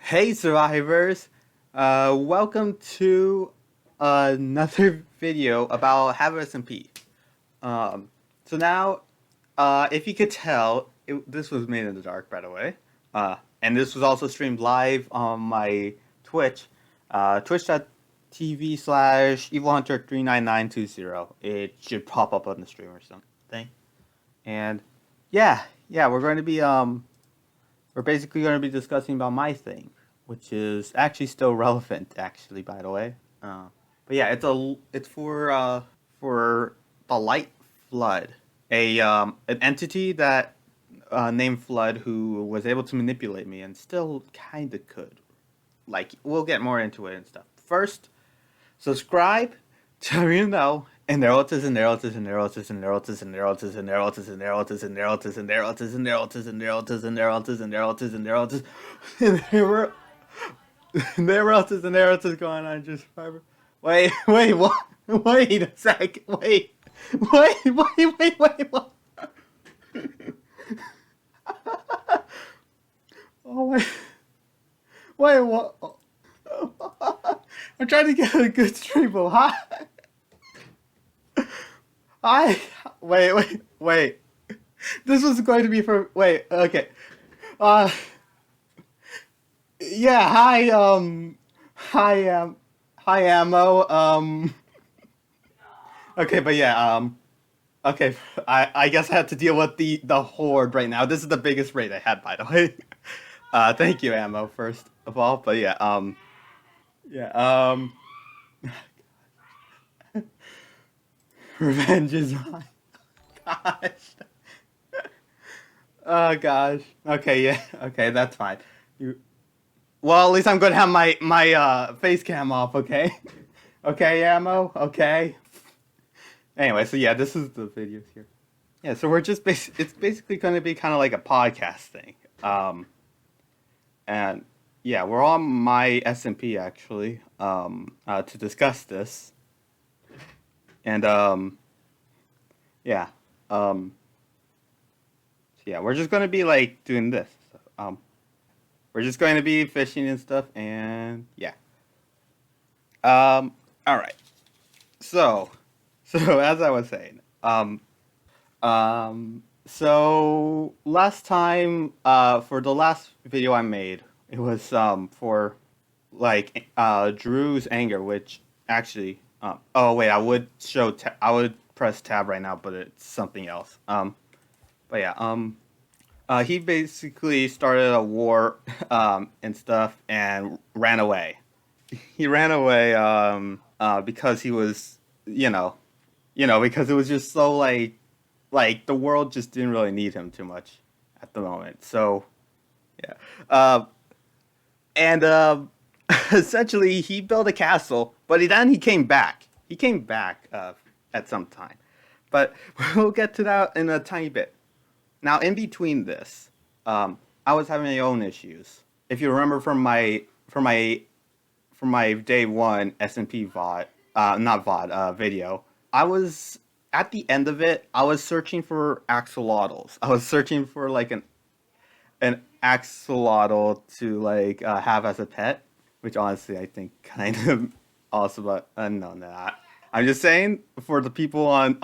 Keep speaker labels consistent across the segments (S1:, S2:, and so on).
S1: Hey survivors! Welcome to another video about HAVEM SMP. Um, so now, if you could tell, this was made in the dark, by the way. And this was also streamed live on my Twitch, twitch.tv/ evilhunter39920. It should pop up on the stream or something. And yeah, we're basically going to be discussing about my thing, which is actually still relevant, actually, by the way. But yeah, it's for the Light Flood, a an entity that named Flood who was able to manipulate me and still kind of could. Like we'll get more into it and stuff. First, subscribe, tell me you know, and there it is, and there it is, and there it is, and there it is, and there it is, and there it is, and there it is, and there it is, and there it is, and there it is, and there it is, and there it is, and there it is, and there it is, and there else is and there else is going on just forever. Wait, what? Wait a sec. What? Oh wait, what? I'm trying to get a good stream of hi. Hi. Wait. This was going to be for. Wait, okay. Uh, yeah, hi, hi, Ammo. Okay, but yeah, okay, I guess I have to deal with the horde right now. This is the biggest raid I had, by the way. Thank you, Ammo, first of all. But yeah, revenge is mine. Gosh. Oh gosh. Okay, yeah. Okay, that's fine. You. Well, at least I'm gonna have my face cam off. Okay. Okay, Ammo. Okay. Anyway, so yeah, this is the videos here. Yeah, so we're just it's basically going to be kind of like a podcast thing. And yeah, we're on my SMP actually to discuss this. And yeah, so yeah, we're just going to be like doing this. So, we're just going to be fishing and stuff, and yeah. All right. So, so as I was saying, so last time, for the last video I made, it was for like Drew's anger, which actually, oh wait, I would press tab right now, but it's something else. But yeah, he basically started a war, and stuff, and ran away. He ran away, because he was, because it was just so like the world just didn't really need him too much at the moment. So yeah, uh, and essentially he built a castle, but then he came back. He came back at some time, but we'll get to that in a tiny bit. Now, in between this, I was having my own issues. If you remember from my day one SMP VOD, not VOD, video, I was at the end of it. I was searching for axolotls. I was searching for like an axolotl to like have as a pet, which honestly I think kind of also, but no, not. I'm just saying for the people on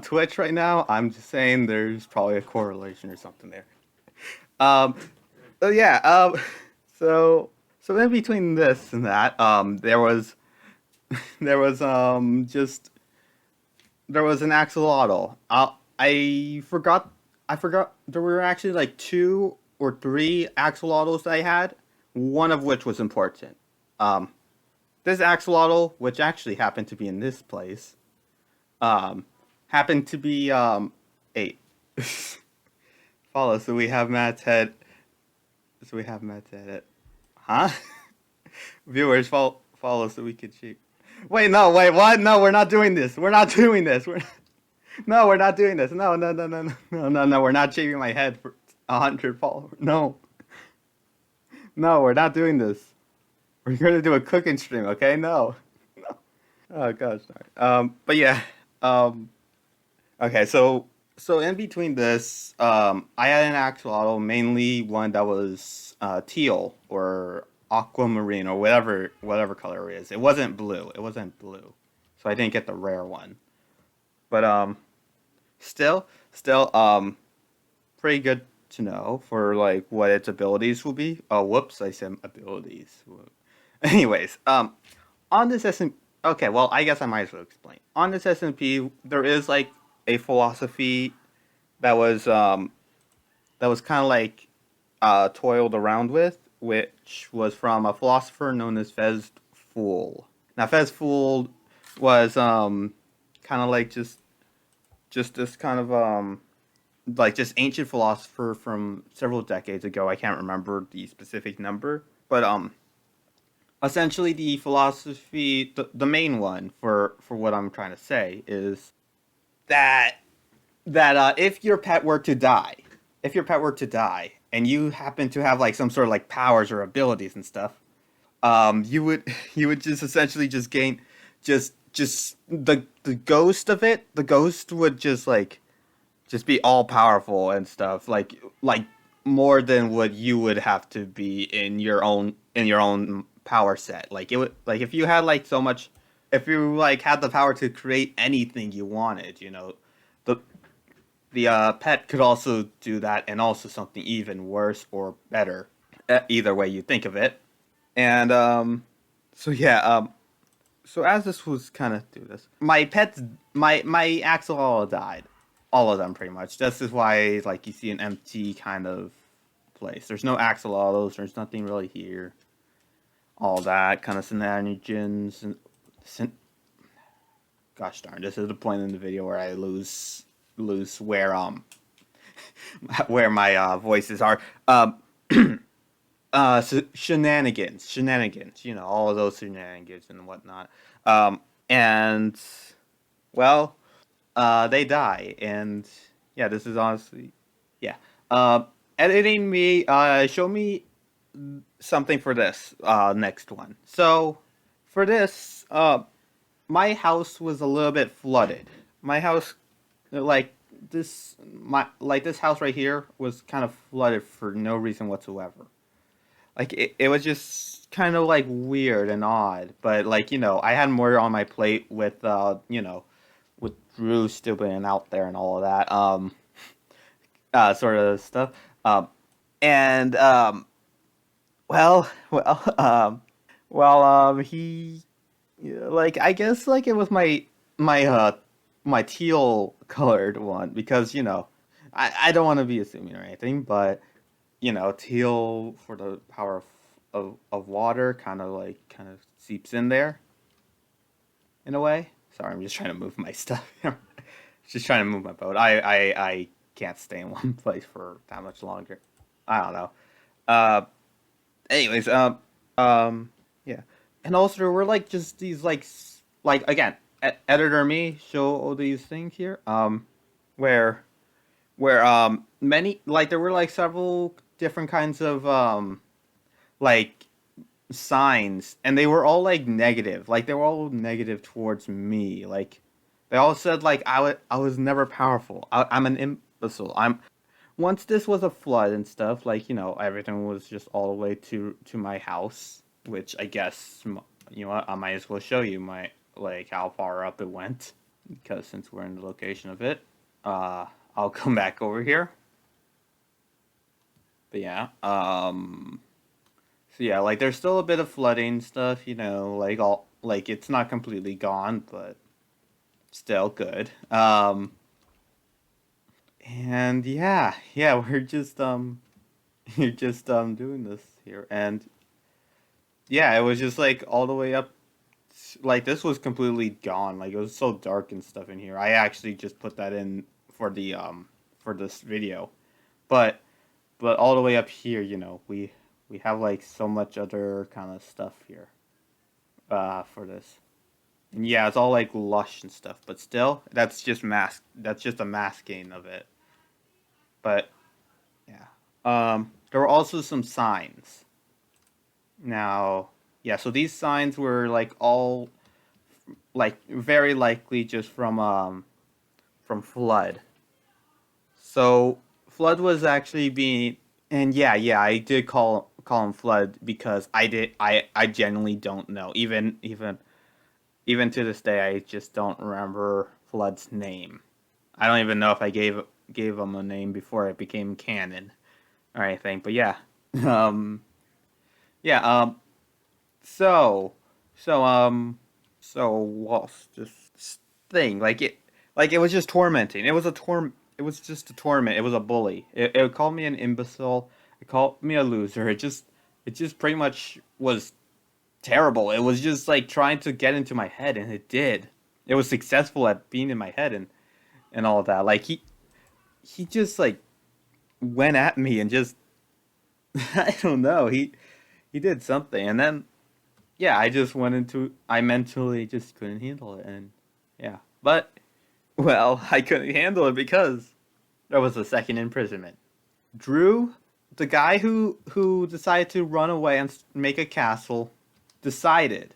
S1: Twitch right now. I'm just saying there's probably a correlation or something there. Um, so yeah, so so in between this and that, there was just there was an axolotl. I forgot there were actually like two or three axolotls that I had. One of which was important. Um, this axolotl, which actually happened to be in this place, um, happened to be eight. Follow. So we have Matt's head. So we have Matt's head. Huh? Viewers follow so we can cheat. Wait, no, wait, what? No, we're not doing this. We're not doing this. No, we're not doing this. No. We're not shaving my head for 100 followers. No, no, we're not doing this. We're gonna do a cooking stream, okay? No. No. Oh gosh, sorry. But yeah. Um. Okay, so So in between this, I had an axolotl, mainly one that was teal or aquamarine or whatever color it is. It wasn't blue. It wasn't blue, so I didn't get the rare one. But still, pretty good to know for like what its abilities will be. Oh, whoops! I said abilities. Anyways, on this SMP, okay, well, I guess I might as well explain. On this SMP, there is like a philosophy that was um that was kind of like toiled around with, which was from a philosopher known as Fez Fool. Now, Fez Fool was kind of like just this kind of like just ancient philosopher from several decades ago. I can't remember the specific number, but essentially the philosophy, the main one for what I'm trying to say is that if your pet were to die, if your pet were to die, and you happen to have like some sort of like powers or abilities and stuff, you would you would just essentially just gain just the ghost of it. The ghost would just be all powerful and stuff like more than what you would have to be in your own power set. Like it would like if you had like so much, if you like had the power to create anything you wanted, you know, the pet could also do that, and also something even worse or better, either way you think of it. And so yeah, so as this was kind of do this, my pets, my axolotl died, all of them pretty much. This is why like you see an empty kind of place. There's no axolotls. There's nothing really here. All that kind of shenanigans and gosh darn, this is the point in the video where I lose where my voices are. So shenanigans, you know, all of those shenanigans and whatnot. And well, they die, and yeah, this is honestly, yeah. Editing me, show me something for this next one. So for this, my house was a little bit flooded. My house, like this house right here was kind of flooded for no reason whatsoever. Like it was just kind of like weird and odd, but like you know, I had more on my plate with you know, with Drew still being out there and all of that sort of stuff. And well he, yeah, like I guess like it was my my teal colored one because you know, I don't want to be assuming or anything, but you know, teal for the power of water kind of seeps in there in a way. Sorry, I'm just trying to move my stuff. Just trying to move my boat. I can't stay in one place for that much longer. I don't know. Uh, anyways, yeah, and also there were like just these like again, editor me show all these things here. Where many like there were like several different kinds of like signs, and they were all like negative. Like they were all negative towards me. Like they all said like I was never powerful. I'm an imbecile. I'm once this was a flood and stuff. Like you know everything was just all the way to my house, which I guess you know what, I might as well show you my like how far up it went because since we're in the location of it, uh, I'll come back over here. But yeah, so yeah, like there's still a bit of flooding stuff, you know, like all like it's not completely gone, but still good. And yeah, we're just you're just doing this here, and yeah, it was just like all the way up. Like this was completely gone. Like it was so dark and stuff in here. I actually just put that in for this video, but all the way up here, you know, we have like so much other kind of stuff here for this. And yeah, it's all like lush and stuff, but still, that's just a masking of it. But yeah. There were also some signs. Now, yeah, so these signs were like all like very likely just from flood. So Flood was actually being, and yeah, I did call him Flood because I genuinely don't know. Even to this day, I just don't remember Flood's name. I don't even know if I gave him a name before it became canon or anything. But yeah, um, yeah, so so so what's this thing like it was just tormenting. It was just a torment. It was a bully. It called me an imbecile. It called me a loser. It just pretty much was terrible. It was just like trying to get into my head, and it did. It was successful at being in my head and all of that. Like he just like went at me and just I don't know. He did something, and then yeah, I just went into I mentally just couldn't handle it, and yeah. But well, I couldn't handle it because there was a second imprisonment. Drew, the guy who decided to run away and make a castle, decided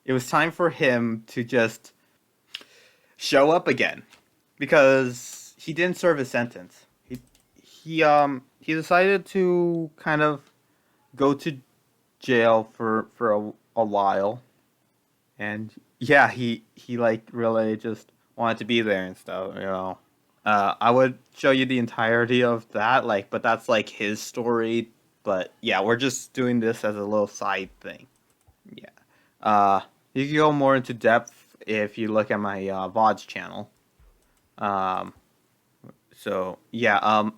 S1: it was time for him to just show up again because he didn't serve his sentence. He decided to kind of go to jail for a while, and yeah, he like really just wanted to be there and stuff, you know. I would show you the entirety of that, like, but that's like his story. But yeah, we're just doing this as a little side thing. Yeah. Uh, you can go more into depth if you look at my VODs channel. Um, so yeah,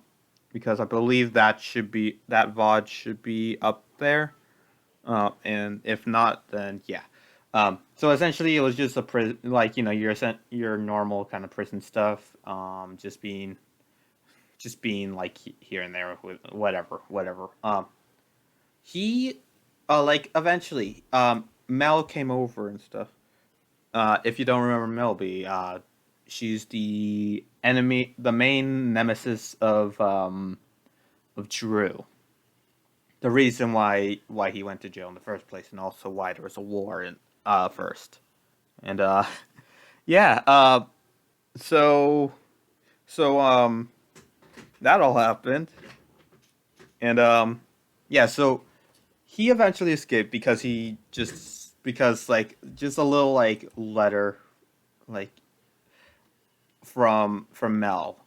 S1: because I believe that VOD should be up there. And if not, then yeah. So essentially, it was just a prison, like your normal kind of prison stuff. Just being like here and there with whatever. He, like eventually, Mel came over and stuff. If you don't remember Melby, she's the enemy, the main nemesis of Drew. The reason why he went to jail in the first place, and also why there was a war in first. And yeah, so so that all happened, and yeah, so he eventually escaped because because like just a little like letter like from Mel,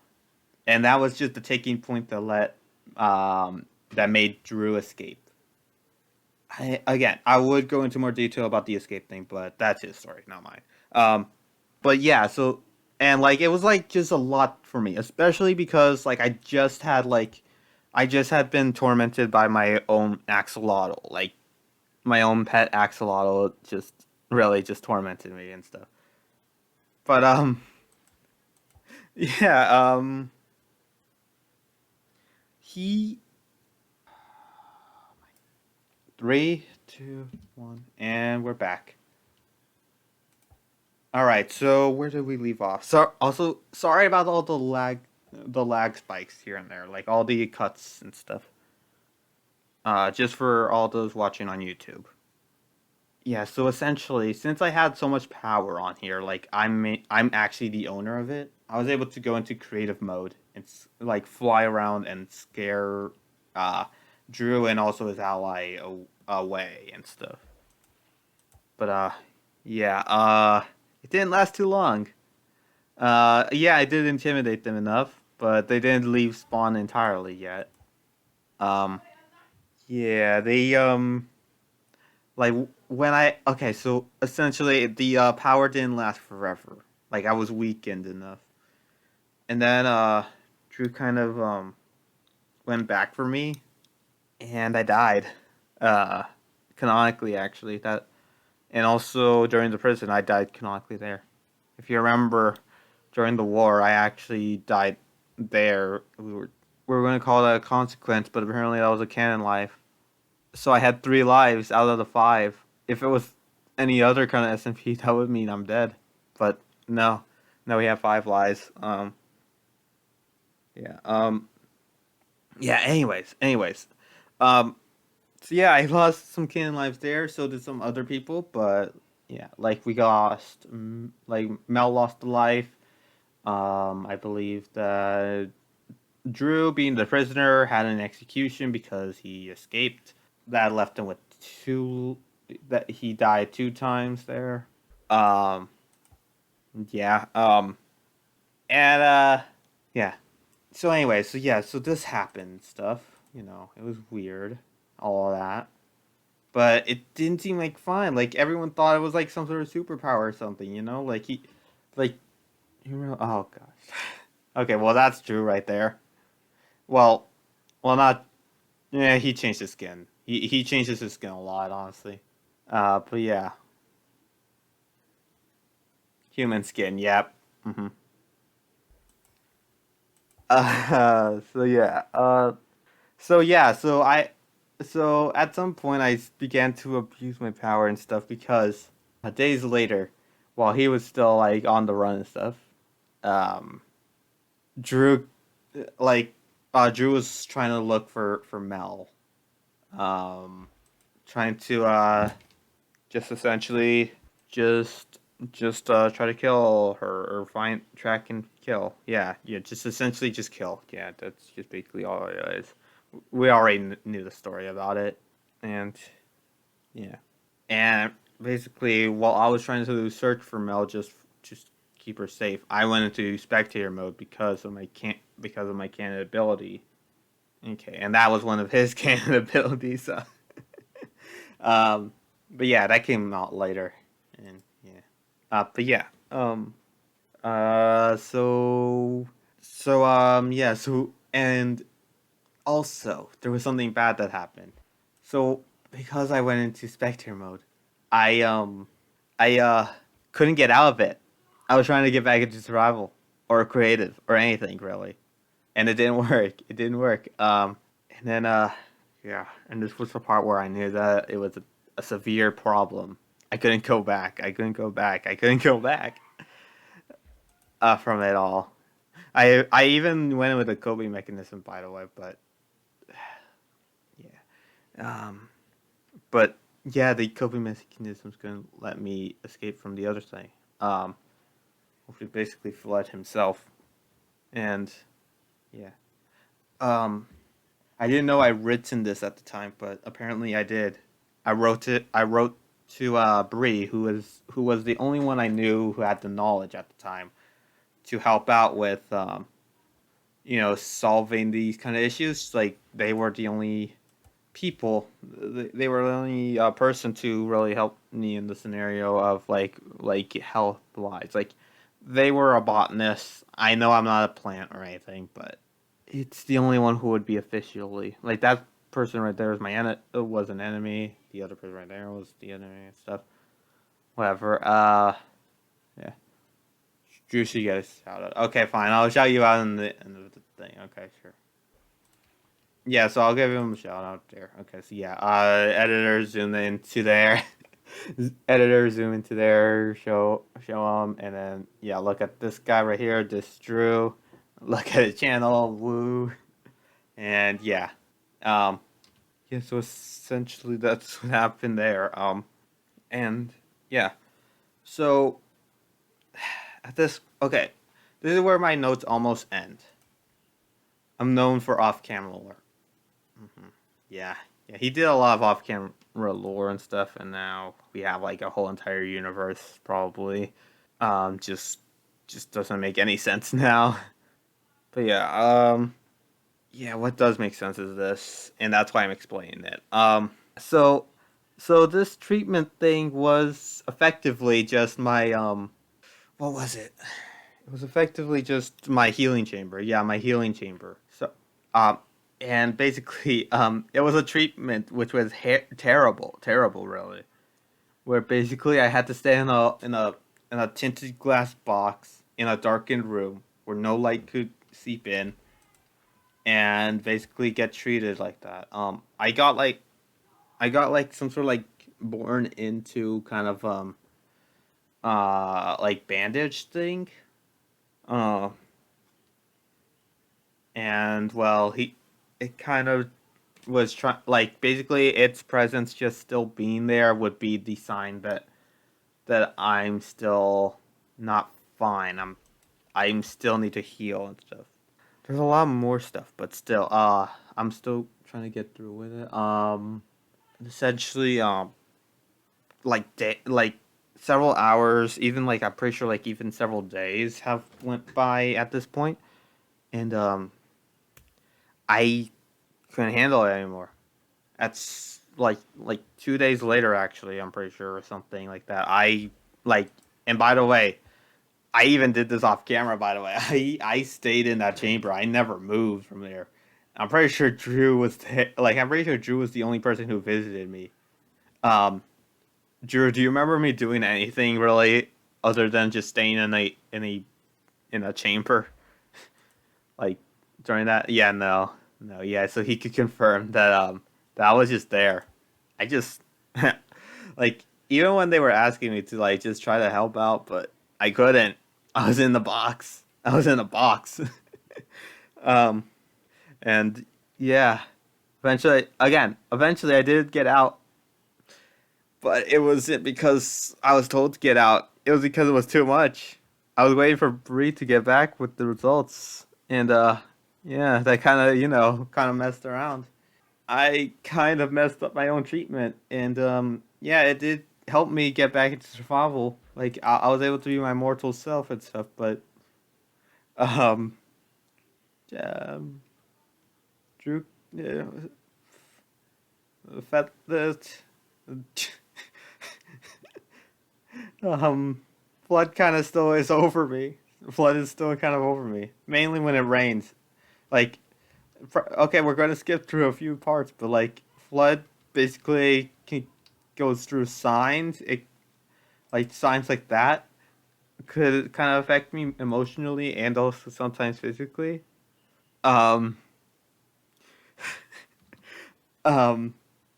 S1: and that was just the taking point that made Drew escape. Again, I would go into more detail about the escape thing, but that's his story, not mine. But yeah, so and like it was like just a lot for me, especially because like I just had been tormented by my own axolotl, like my own pet axolotl, just really just tormented me and stuff. But yeah, he 3, 2, 1, and we're back. All right, so where did we leave off? So also sorry about all the lag spikes here and there, like all the cuts and stuff. Just for all those watching on YouTube. Yeah, so essentially, since I had so much power on here, like I'm actually the owner of it. I was able to go into creative mode and like fly around and scare uh Drew and also his ally away and stuff. But yeah, it didn't last too long. Yeah, I did intimidate them enough, but they didn't leave spawn entirely yet. Um, yeah, they like when I okay, so essentially the power didn't last forever. Like I was weakened enough, and then Drew kind of went back for me, and I died. Uh, Canonically, actually, that, and also during the prison, I died canonically there. If you remember, during the war, I actually died there. We were going to call that a consequence, but apparently that was a canon life. So I had 3 lives out of the 5. If it was any other kind of SMP, that would mean I'm dead. But no, no, we have 5 lives. Yeah. Yeah. Anyways. Um. So yeah, I lost some canon lives there. So did some other people, but yeah, like we lost, like Mel lost a life. I believe that Drew, being the prisoner, had an execution because he escaped. That left him with two. That he died 2 times there. Um, yeah. And yeah. So anyway, so this happened stuff. It was weird, all of that. But it didn't seem like fun. Like everyone thought it was like some sort of superpower or something. Like oh gosh. Okay, well that's true right there. Well, not. Yeah, he changed his skin. He changes his skin a lot, honestly. But yeah, human skin. Yep. Hmm. So yeah. So yeah. So at some point I began to abuse my power and stuff because days later, while he was still like on the run and stuff, um, Drew, like, Drew was trying to look for Mel, um, trying to just essentially just try to kill her or find track and kill. Yeah, just essentially just kill. Yeah, that's just basically all it is. We already knew the story about it, and yeah, and basically while I was trying to search for Mel, just keep her safe, I went into spectator mode because of my canon ability. Okay, and that was one of his canon abilities. So. um, but yeah, that came out later, and yeah. But yeah. So. Yeah. So and also there was something bad that happened. So because I went into spectator mode, I I couldn't get out of it. I was trying to get back into survival or creative or anything really, and it didn't work. It didn't work. And then yeah, and this was the part where I knew that it was a severe problem. I couldn't go back. I couldn't go back. I couldn't go back from it all. I even went with a coping mechanism, by the way, but yeah. But yeah, the coping mechanism's gonna let me escape from the other thing. Which is basically Flood himself, and yeah. Um, I didn't know I written this at the time, but apparently I did. I wrote it. I wrote to Bree, who was the only one I knew who had the knowledge at the time to help out with solving these kind of issues. Like they were the only people. They were the only person to really help me in the scenario of like health wise. Like they were a botanist. I know I'm not a plant or anything, but it's the only one who would be officially like that person right there was was an enemy. The other person right there was the enemy and stuff. Whatever. Yeah. Drew should get a shout out. Okay, fine. I'll shout you out in the end of the thing. Okay, sure. Yeah, so I'll give him a shout out there. Okay, so yeah, editor zoom into there. Editor zoom into there, show him, and then yeah, look at this guy right here, this Drew. Look at the channel, woo, and yeah, um, yeah. So essentially, that's what happened there. And yeah, so at this, okay, this is where my notes almost end. I'm known for off-camera lore. Hmm. Yeah, yeah. He did a lot of off-camera lore and stuff, and now we have like a whole entire universe, probably. Just doesn't make any sense now. But yeah. What does make sense is this, and that's why I'm explaining it. So, so this treatment thing was effectively just my what was it? It was effectively just my healing chamber. Yeah, my healing chamber. So, um, and basically, it was a treatment which was terrible, terrible, really. Where basically I had to stay in a tinted glass box in a darkened room where no light could seep in, and basically get treated like that. I got like some sort of like born into kind of like bandage thing. Uh, and well, it kind of was trying like basically its presence just still being there would be the sign that I'm still not fine. I'm still need to heal and stuff. there's a lot more stuff, but still, I'm still trying to get through with it. Essentially, like several hours, even like I'm pretty sure like even several days have went by at this point, and I couldn't handle it anymore. That's like 2 days later, actually, I'm pretty sure, or something like that. Like, and by the way, I even did this off camera. By the way, I stayed in that chamber. I never moved from there. I'm pretty sure Drew was I'm pretty sure Drew was the only person who visited me. Um, Drew, do you remember me doing anything really other than just staying in a chamber like during that? Yeah, no, yeah. So he could confirm that I was just there. I just like even when they were asking me to like just try to help out, but I couldn't. I was in the box. I was in a box. um, and yeah, eventually I did get out, but it wasn't because I was told to get out. It was because it was too much. I was waiting for Bree to get back with the results, and yeah, that kind of kind of messed around. I kind of messed up my own treatment, and yeah, it did help me get back into survival. Like I was able to be my mortal self and stuff, but um, um Drew, yeah, the fact that um, flood kind of still is over me. Flood is still kind of over me, mainly when it rains. Like, okay, we're going to skip through a few parts, but like flood basically goes through signs. It like signs like that could kind of affect me emotionally and also sometimes physically. Um, um,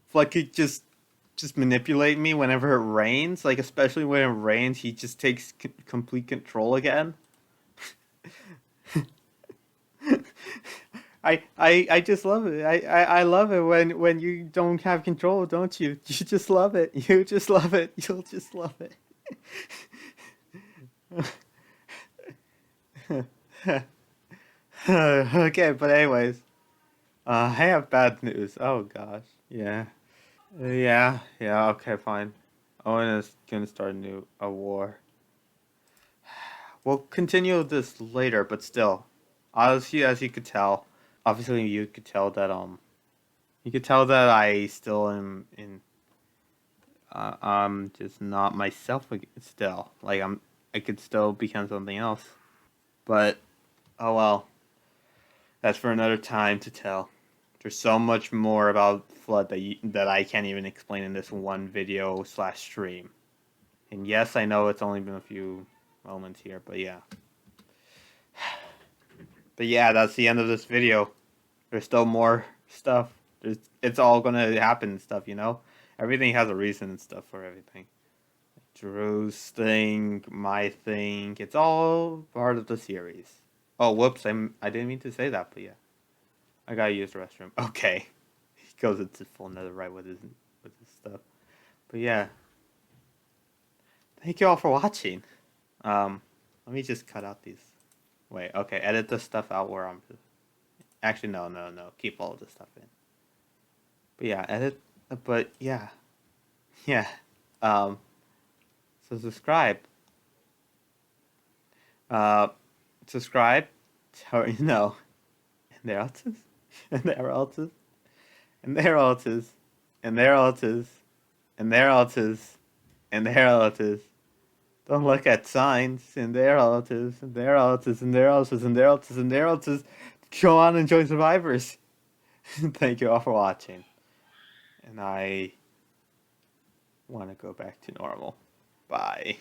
S1: Flood could just manipulate me whenever it rains. Like especially when it rains, he just takes complete control again. I just love it. I love it when you don't have control, don't you? You just love it. You just love it. You'll just love it. Okay, but anyways, I have bad news. Oh gosh, yeah, yeah. Okay, fine. Owen is gonna start a war. We'll continue this later, but still, obviously, as you could tell, obviously you could tell that you could tell that I still am in. I'm just not myself still. Like I could still become something else. But oh well, that's for another time to tell. There's so much more about Flood that I can't even explain in this one video slash stream. And yes, I know it's only been a few moments here, but yeah. But yeah, that's the end of this video. There's still more stuff. It's all gonna happen and stuff, you know? Everything has a reason and stuff for everything. Drew's thing, my thing. It's all part of the series. Oh, whoops! I didn't mean to say that, but yeah, I gotta use the restroom. Okay, he goes into full netherite with his stuff. But yeah, thank you all for watching. Let me just cut out these. Wait, okay, edit the stuff out where I'm. Actually, no. Keep all of the stuff in. But yeah, edit. But yeah, yeah. Um, so subscribe. Uh, subscribe. So you know. And there else is. And there else is. And there else is. And there else is. And there else is. And there else is. Don't look at signs. And there else is. And there else is. And there else is. And there else is. And there else is. Go on and join Survivors. Thank you all for watching. And I want to go back to normal. Bye.